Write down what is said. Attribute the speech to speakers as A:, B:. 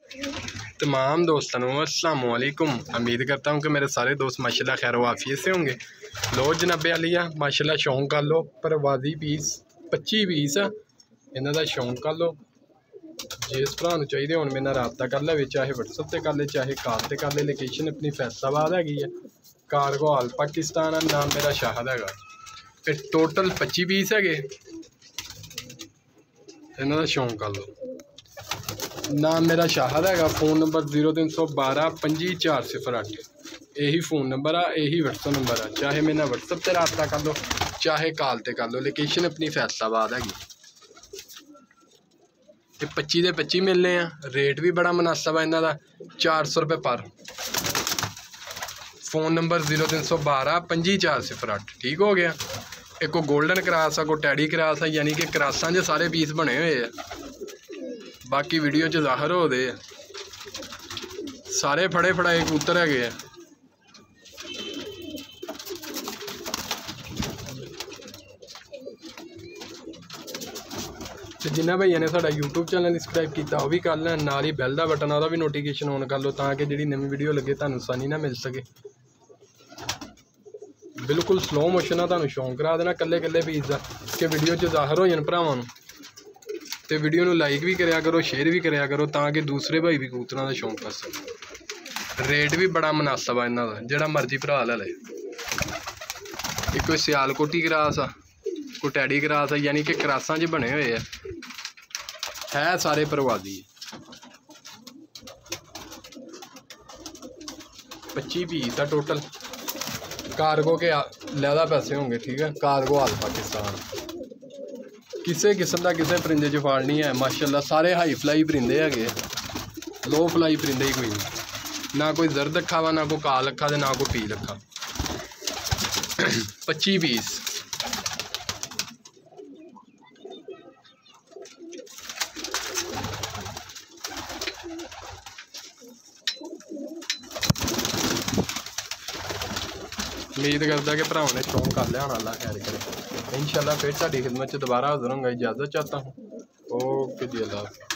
A: तमाम दोस्तों अस्सलाम वालेकुम। उम्मीद करता हूँ कि मेरे सारे दोस्त माशाल्लाह खैर वाफियत से होंगे। लो जनाबे आलिया माशाल्लाह शौक कर लो, परवाजी पीस 25 पीस इन्हों का शौक कर लो। जिस भरा चाहिए हूँ मेरे रबता कर ले, चाहे वट्सअप से कर ले चाहे कॉल से कर ले। लोकेशन अपनी फैसलाबाद हैगी है, कारगो हाल पाकिस्तान है, नाम मेरा शाहद है। टोटल 25 पीस है, इन्हों का शौक कर लो। नाम मेरा शाहद है। फ़ोन नंबर 0312 25 408 यही फ़ोन नंबर आ, यही वट्सअप नंबर है। चाहे मेरे वट्सअप से रबता कर लो चाहे कॉल से कर लो। लोकेशन अपनी फैसलाबाद हैगी। 25 के 25 मिलने हैं। रेट भी बड़ा मुनासिब है इन्हों का, 400 रुपये पर। Phone number 0312 25 408। ठीक हो गया। एक को गोल्डन क्रास है, को टैडी क्रास है, यानी कि क्रासा जो सारे पीस बने हुए हैं। बाकी वीडियो च ज़ाहिर हो दे सारे फड़े फड़ाए कबूतर है। जिन्हें भैया ने साडा यूट्यूब चैनल सबसक्राइब किया वह भी कर लें, नाल ही बैल का बटन वह भी नोटिफिकेशन ऑन कर लो ताकि जी नवी वीडियो लगे तुहानू आसानी ना मिल सके। बिल्कुल स्लो मोशन है, तुहानू शौक करा देना कल्ले कल्ले पीस का कि वीडियो च ज़ाहिर हो जाए भरावां। तो वीडियो को लाइक भी कराया करो, शेयर भी कराया करो ताकि दूसरे भाई भी कबूतरों का शौक कर सकें। रेट भी बड़ा मुनासिब है इन्हों का, जोड़ा मर्जी भरा ले ले। एक कोई सियालकोटी क्रास आ, कोई टैडी क्रास है, यानी कि क्रासा च बने हुए है सारे परवादी। 25 पीस है टोटल। कारगो के ज़्यादा पैसे होंगे। ठीक है, कारगो हाल पाकिस्तान। किसी किस्म का किसी परिंदे च फाल नहीं है माशाल्लाह। सारे हाई फ्लाई परिंदे है, लो फ्लाई परिंदे ही कोई नहीं। ना कोई जर्द अखा वा, ना कोई काल अखा, ना कोई पील अखा। 25 पीस। उम्मीद करता कि भरावां ने शौक कर लिया होना। अल्लाह खैर करे। इंशाल्लाह फिर तुहाडी खिदमत च दोबारा हाज़र होऊंगा। इजाज़त चाहता हूँ। ओके जी, अल्लाह।